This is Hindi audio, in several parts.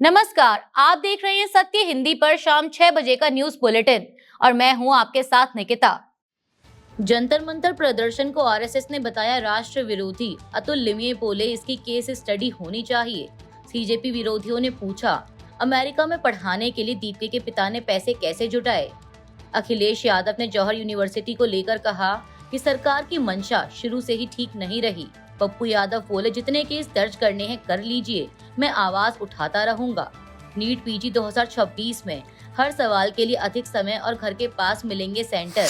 नमस्कार, आप देख रहे हैं सत्य हिंदी पर शाम 6 बजे का न्यूज बुलेटिन और मैं हूं आपके साथ निकिता। जंतर मंतर प्रदर्शन को आरएसएस ने बताया राष्ट्र विरोधी। अतुल लिमये बोले इसकी केस स्टडी होनी चाहिए। सीजेपी विरोधियों ने पूछा, अमेरिका में पढ़ाने के लिए दीपिका के पिता ने पैसे कैसे जुटाए। अखिलेश यादव ने जौहर यूनिवर्सिटी को लेकर कहा कि सरकार की मंशा शुरू से ही ठीक नहीं रही। पप्पू यादव बोले, जितने केस दर्ज करने हैं कर लीजिए, मैं आवाज उठाता रहूंगा। नीट पीजी 2026 में हर सवाल के लिए अधिक समय और घर के पास मिलेंगे सेंटर।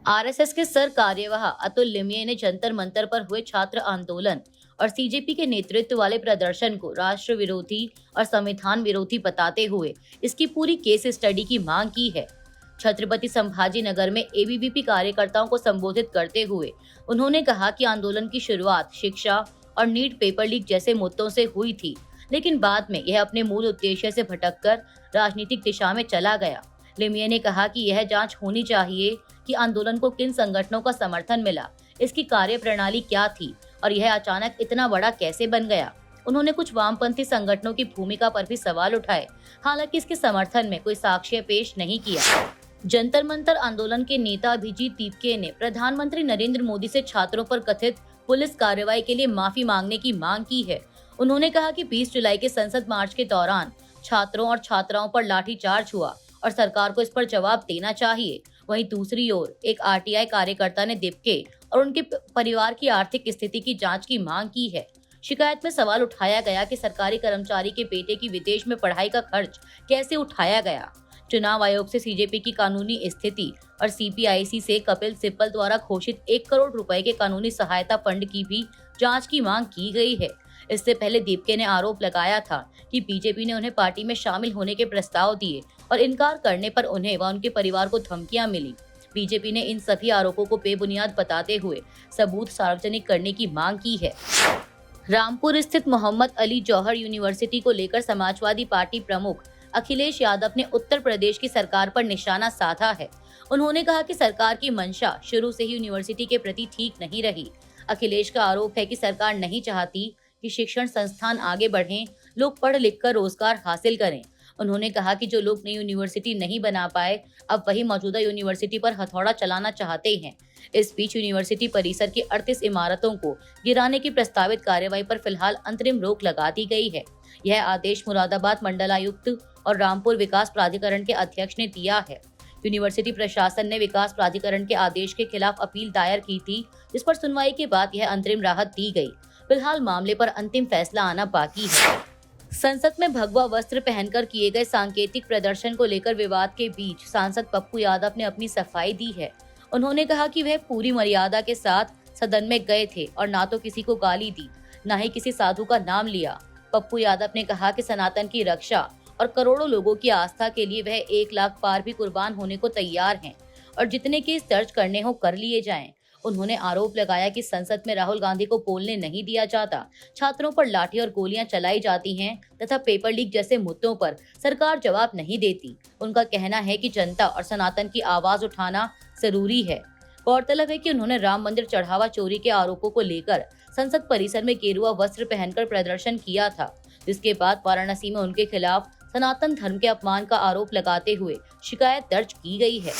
आरएसएस के सर कार्यवाह अतुल लिमये ने जंतर मंतर पर हुए छात्र आंदोलन और सीजेपी के नेतृत्व वाले प्रदर्शन को राष्ट्र विरोधी और संविधान विरोधी बताते हुए इसकी पूरी केस स्टडी की मांग की है। छत्रपति संभाजी नगर में एबीवीपी कार्यकर्ताओं को संबोधित करते हुए उन्होंने कहा कि आंदोलन की शुरुआत शिक्षा और नीट पेपर लीक जैसे मुद्दों से हुई थी, लेकिन बाद में यह अपने मूल उद्देश्य से भटककर राजनीतिक दिशा में चला गया। लिमये ने कहा कि यह जांच होनी चाहिए कि आंदोलन को किन संगठनों का समर्थन मिला, इसकी कार्यप्रणाली क्या थी और यह अचानक इतना बड़ा कैसे बन गया। उन्होंने कुछ वामपंथी संगठनों की भूमिका पर भी सवाल उठाए, हालांकि इसके समर्थन में कोई साक्ष्य पेश नहीं किया। जंतर मंतर आंदोलन के नेता अभिजीत दीपके ने प्रधानमंत्री नरेंद्र मोदी से छात्रों पर कथित पुलिस कार्रवाई के लिए माफी मांगने की मांग की है। उन्होंने कहा कि 20 जुलाई के संसद मार्च के दौरान छात्रों और छात्राओं पर लाठीचार्ज हुआ और सरकार को इस पर जवाब देना चाहिए। वहीं दूसरी ओर एक आरटीआई कार्यकर्ता ने दीपके और उनके परिवार की आर्थिक स्थिति की जांच की मांग की है। शिकायत में सवाल उठाया गया कि सरकारी कर्मचारी के बेटे की विदेश में पढ़ाई का खर्च कैसे उठाया गया। चुनाव आयोग से सीजेपी की कानूनी स्थिति और सीपीआईसी से कपिल सिब्बल द्वारा घोषित 1 करोड़ रुपए के कानूनी सहायता फंड की भी जांच की मांग की गई है। इससे पहले दीपके ने आरोप लगाया था कि बीजेपी ने उन्हें पार्टी में शामिल होने के प्रस्ताव दिए और इनकार करने पर उन्हें व उनके परिवार को धमकियां मिली। बीजेपी ने इन सभी आरोपों को बेबुनियाद बताते हुए सबूत सार्वजनिक करने की मांग की है। रामपुर स्थित मोहम्मद अली जौहर यूनिवर्सिटी को लेकर समाजवादी पार्टी प्रमुख अखिलेश यादव ने उत्तर प्रदेश की सरकार पर निशाना साधा है। उन्होंने कहा कि सरकार की मंशा शुरू से ही यूनिवर्सिटी के प्रति ठीक नहीं रही। अखिलेश का आरोप है कि सरकार नहीं चाहती कि शिक्षण संस्थान आगे बढ़ें, लोग पढ़ लिख कर रोजगार हासिल करें। उन्होंने कहा कि जो लोग नई यूनिवर्सिटी नहीं बना पाए, अब वही मौजूदा यूनिवर्सिटी पर हथौड़ा चलाना चाहते हैं। इस बीच यूनिवर्सिटी परिसर की 38 इमारतों को गिराने की प्रस्तावित कार्रवाई पर फिलहाल अंतरिम रोक लगा दी गई है। यह आदेश मुरादाबाद मंडलायुक्त और रामपुर विकास प्राधिकरण के अध्यक्ष ने दिया है। यूनिवर्सिटी प्रशासन ने विकास प्राधिकरण के आदेश के खिलाफ अपील दायर की थी, जिस पर सुनवाई के बाद यह अंतरिम राहत दी गई। फिलहाल मामले पर अंतिम फैसला आना बाकी है। संसद में भगवा वस्त्र पहनकर किए गए सांकेतिक प्रदर्शन को लेकर विवाद के बीच सांसद पप्पू यादव ने अपनी सफाई दी है। उन्होंने कहा कि वह पूरी मर्यादा के साथ सदन में गए थे और ना तो किसी को गाली दी, न ही किसी साधु का नाम लिया। पप्पू यादव ने कहा कि सनातन की रक्षा और करोड़ों लोगों की आस्था के लिए वह 1 लाख पार भी कुर्बान होने को तैयार हैं और जितने केस दर्ज करने हो कर लिए जाएं। उन्होंने आरोप लगाया कि संसद में राहुल गांधी को बोलने नहीं दिया जाता, छात्रों पर लाठी और गोलियां चलाई जाती हैं तथा पेपर लीक जैसे मुद्दों पर सरकार जवाब नहीं देती। उनका कहना है कि जनता और सनातन की आवाज उठाना जरूरी है। गौरतलब है कि उन्होंने राम मंदिर चढ़ावा चोरी के आरोपों को लेकर संसद परिसर में गेरुआ वस्त्र पहनकर प्रदर्शन किया था, जिसके बाद वाराणसी में उनके खिलाफ सनातन धर्म के अपमान का आरोप लगाते हुए शिकायत दर्ज की गई है।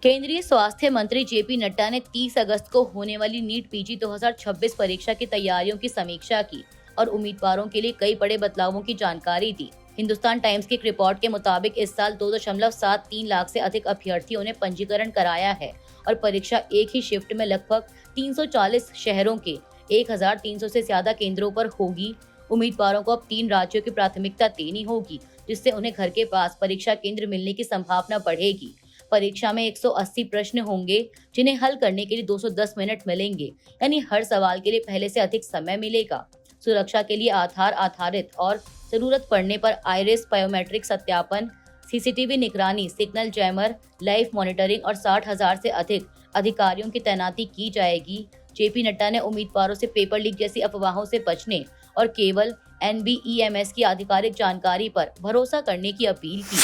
केंद्रीय स्वास्थ्य मंत्री जेपी नड्डा ने 30 अगस्त को होने वाली नीट पीजी 2026 परीक्षा की तैयारियों की समीक्षा की और उम्मीदवारों के लिए कई बड़े बदलावों की जानकारी दी। हिंदुस्तान टाइम्स की एक रिपोर्ट के मुताबिक इस साल 2.73 लाख से अधिक अभ्यर्थियों ने पंजीकरण कराया है और परीक्षा एक ही शिफ्ट में लगभग 340 शहरों के 1300 से ज्यादा केंद्रों पर होगी। उम्मीदवारों को अब 3 राज्यों की प्राथमिकता देनी होगी, जिससे उन्हें घर के पास परीक्षा केंद्र मिलने की संभावना बढ़ेगी। परीक्षा में 180 प्रश्न होंगे, जिन्हें हल करने के लिए 210 मिनट मिलेंगे, यानी हर सवाल के लिए पहले से अधिक समय मिलेगा। सुरक्षा के लिए आधार आधारित और जरूरत पड़ने पर आइरिस बायोमेट्रिक सत्यापन, सीसीटीवी निगरानी, सिग्नल जैमर, लाइव मॉनिटरिंग और 60,000 से अधिक अधिकारियों की तैनाती की जाएगी। जेपी नड्डा ने उम्मीदवारों से पेपर लीक जैसी अफवाहों से बचने और केवल NBEMS की आधिकारिक जानकारी पर भरोसा करने की अपील की।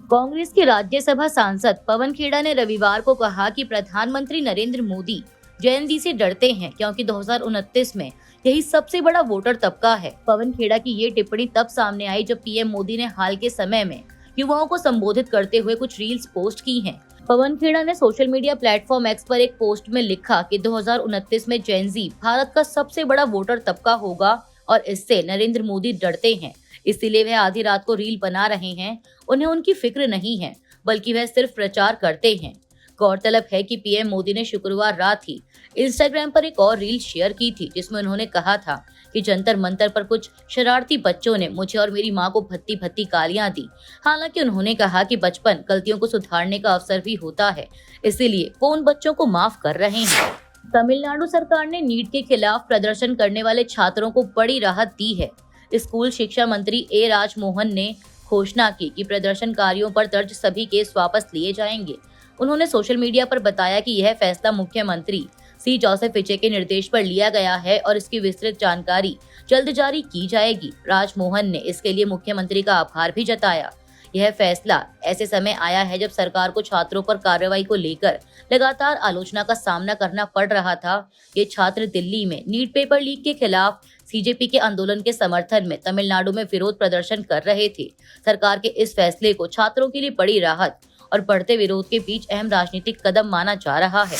कांग्रेस के राज्यसभा सांसद पवन खेड़ा ने रविवार को कहा कि प्रधानमंत्री नरेंद्र मोदी जेएनजी से डरते हैं, क्योंकि 2029 में यही सबसे बड़ा वोटर तबका है। पवन खेड़ा की ये टिप्पणी तब सामने आई जब पीएम मोदी ने हाल के समय में युवाओं को संबोधित करते हुए कुछ रील्स पोस्ट की हैं। पवन खेड़ा ने सोशल मीडिया प्लेटफॉर्म एक्स पर एक पोस्ट में लिखा कि 2029 में जेन ज़ी भारत का सबसे बड़ा वोटर तबका होगा और इससे नरेंद्र मोदी डरते हैं, इसीलिए वह आधी रात को रील बना रहे हैं। उन्हें उनकी फिक्र नहीं है, बल्कि वह सिर्फ प्रचार करते हैं। गौरतलब है कि पीएम मोदी ने शुक्रवार रात ही इंस्टाग्राम पर एक और रील शेयर की थी, जिसमें उन्होंने कहा था कि जंतर मंतर पर कुछ शरारती बच्चों ने मुझे और मेरी मां को भत्ती भत्ती गालियां दी। हालांकि उन्होंने कहा कि बचपन गलतियों को सुधारने का अवसर भी होता है, इसीलिए वो उन बच्चों को माफ कर रहे हैं। तमिलनाडु सरकार ने नीट के खिलाफ प्रदर्शन करने वाले छात्रों को बड़ी राहत दी है। स्कूल शिक्षा मंत्री ए राजमोहन ने घोषणा की कि प्रदर्शनकारियों पर दर्ज सभी केस वापस लिए जाएंगे। उन्होंने सोशल मीडिया पर बताया कि यह फैसला मुख्यमंत्री सी जोसेफ विजय के निर्देश पर लिया गया है और इसकी विस्तृत जानकारी जल्द जारी की जाएगी। राजमोहन ने इसके लिए मुख्यमंत्री का आभार भी जताया। यह फैसला ऐसे समय आया है जब सरकार को छात्रों पर कार्रवाई को लेकर लगातार आलोचना का सामना करना पड़ रहा था। ये छात्र दिल्ली में नीट पेपर लीक के खिलाफ सीजेपी के आंदोलन के समर्थन में तमिलनाडु में विरोध प्रदर्शन कर रहे थे। सरकार के इस फैसले को छात्रों के लिए बड़ी राहत और बढ़ते विरोध के बीच अहम राजनीतिक कदम माना जा रहा है।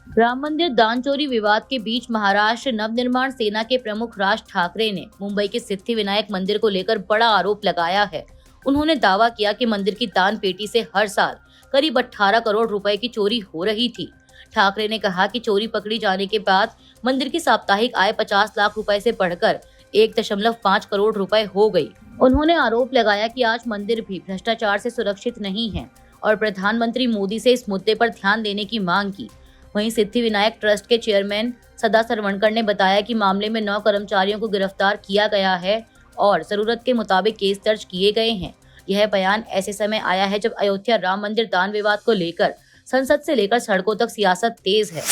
राम मंदिर दान चोरी विवाद के बीच महाराष्ट्र नवनिर्माण सेना के प्रमुख राज ठाकरे ने मुंबई के सिद्धिविनायक मंदिर को लेकर बड़ा आरोप लगाया है। उन्होंने दावा किया कि मंदिर की दान पेटी से हर साल करीब 18 करोड़ रुपए की चोरी हो रही थी। ठाकरे ने कहा कि चोरी पकड़ी जाने के बाद मंदिर की साप्ताहिक आय 50 लाख रुपए से बढ़कर 1.5 करोड़ रुपए हो गई। उन्होंने आरोप लगाया कि आज मंदिर भी भ्रष्टाचार से सुरक्षित नहीं है और प्रधानमंत्री मोदी से इस मुद्दे पर ध्यान देने की मांग की। वहीं सिद्धिविनायक ट्रस्ट के चेयरमैन सदा सरवणकर ने बताया कि मामले में 9 कर्मचारियों को गिरफ्तार किया गया है और जरूरत के मुताबिक केस दर्ज किए गए हैं। यह बयान ऐसे समय आया है जब अयोध्या राम मंदिर दान विवाद को लेकर संसद से लेकर सड़कों तक सियासत तेज है।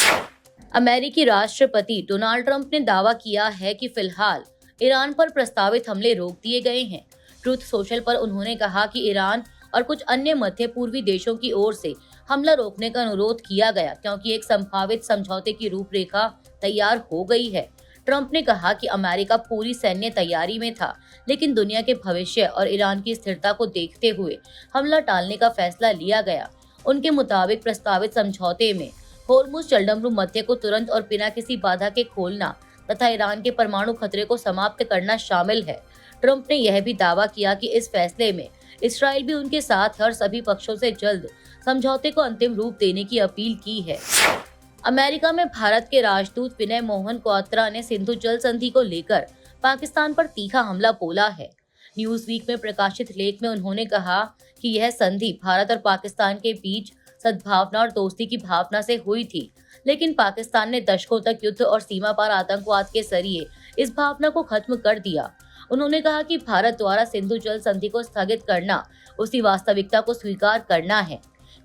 अमेरिकी राष्ट्रपति डोनाल्ड ट्रंप ने दावा किया है कि फिलहाल ईरान पर प्रस्तावित हमले रोक दिए गए हैं। ट्रूथ सोशल पर उन्होंने कहा कि ईरान और कुछ अन्य मध्य पूर्वी देशों की ओर से हमला रोकने का अनुरोध किया गया क्योंकि एक संभावित समझौते की रूपरेखा तैयार हो गई है। ट्रंप ने कहा कि अमेरिका पूरी सैन्य तैयारी में था, लेकिन दुनिया के भविष्य और ईरान की स्थिरता को देखते हुए हमला टालने का फैसला लिया गया। उनके मुताबिक प्रस्तावित समझौते में होर्मुज जलडमरू मध्य को तुरंत और बिना किसी बाधा के खोलना तथा ईरान के परमाणु खतरे को समाप्त करना शामिल है। ट्रंप ने यह भी दावा किया कि इस फैसले में इसराइल भी उनके साथ है और सभी पक्षों से जल्द समझौते को अंतिम रूप देने की अपील की है। अमेरिका में भारत के राजदूत विनय मोहन क्वात्रा ने सिंधु जल संधि को लेकर पाकिस्तान पर तीखा हमला बोला है। न्यूज वीक में प्रकाशित लेख में उन्होंने कहा कि यह संधि भारत और पाकिस्तान के बीच सद्भावना और दोस्ती की भावना से हुई थी, लेकिन पाकिस्तान ने दशकों तक युद्ध और सीमा पार आतंकवाद के जरिए इस भावना को खत्म कर दिया। उन्होंने कहा कि भारत द्वारा सिंधु जल संधि को स्थगित करना उसी वास्तविकता को स्वीकार करना है।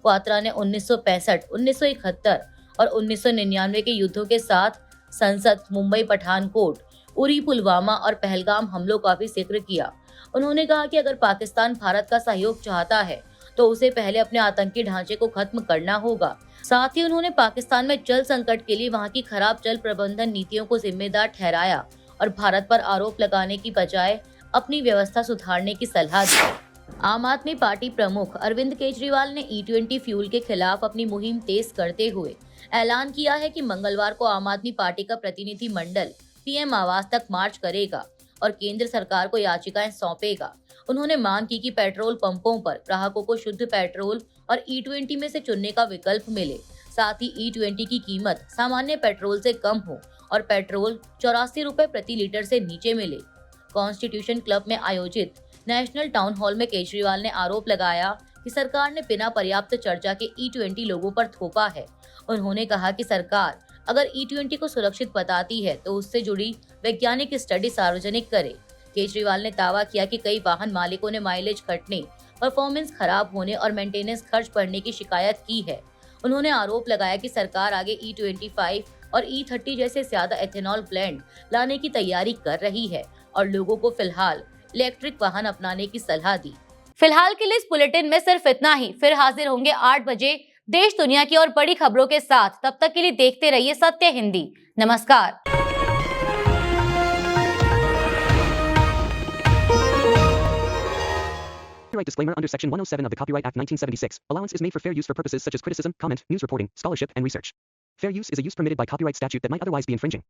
क्वात्रा ने 1965, 1971 और 1999 के युद्धों के साथ संसद, मुंबई पठानकोट, उरी पुलवामा और पहलगाम हमलों का भी जिक्र किया। उन्होंने कहा कि अगर पाकिस्तान भारत का सहयोग चाहता है तो उसे पहले अपने आतंकी ढांचे को खत्म करना होगा। साथ ही उन्होंने पाकिस्तान में जल संकट के लिए वहां की खराब जल प्रबंधन नीतियों को जिम्मेदार ठहराया और भारत पर आरोप लगाने की बजाय अपनी व्यवस्था सुधारने की सलाह दी। आम आदमी पार्टी प्रमुख अरविंद केजरीवाल ने E20 फ्यूल के खिलाफ अपनी मुहिम तेज करते हुए ऐलान किया है कि मंगलवार को आम आदमी पार्टी का प्रतिनिधि मंडल पीएम आवास तक मार्च करेगा और केंद्र सरकार को याचिकाएं सौंपेगा। उन्होंने मांग की कि पेट्रोल पंपों पर ग्राहकों को शुद्ध पेट्रोल और E20 में से चुनने का विकल्प मिले। साथ ही E20 की कीमत सामान्य पेट्रोल से कम हो और पेट्रोल 84 रुपए प्रति लीटर से नीचे मिले। कॉन्स्टिट्यूशन क्लब में आयोजित नेशनल टाउन हॉल में केजरीवाल ने आरोप लगाया कि सरकार ने बिना पर्याप्त चर्चा के E20 लोगों पर थोपा है। उन्होंने कहा कि सरकार अगर E20 को सुरक्षित बताती है तो उससे जुड़ी वैज्ञानिक स्टडी सार्वजनिक करे। केजरीवाल ने दावा किया कि कई वाहन मालिकों ने माइलेज घटने, परफॉर्मेंस खराब होने और मेंटेनेंस खर्च बढ़ने की शिकायत की है। उन्होंने आरोप लगाया कि सरकार आगे E25 और E30 जैसे ज्यादा एथेनॉल ब्लेंड लाने की तैयारी कर रही है और लोगों को फिलहाल इलेक्ट्रिक वाहन अपनाने की सलाह दी। फिलहाल के लिए इस बुलेटिन में सिर्फ इतना ही। फिर हाजिर होंगे 8 बजे देश दुनिया की और बड़ी खबरों के साथ। तब तक के लिए देखते रहिए सत्य हिंदी। नमस्कार। Copyright disclaimer under Section 107 of the Copyright Act 1976. Allowance is made for fair use for purposes such as criticism, comment, news reporting, scholarship, and research. Fair use is a use permitted by copyright statute that might otherwise be infringing.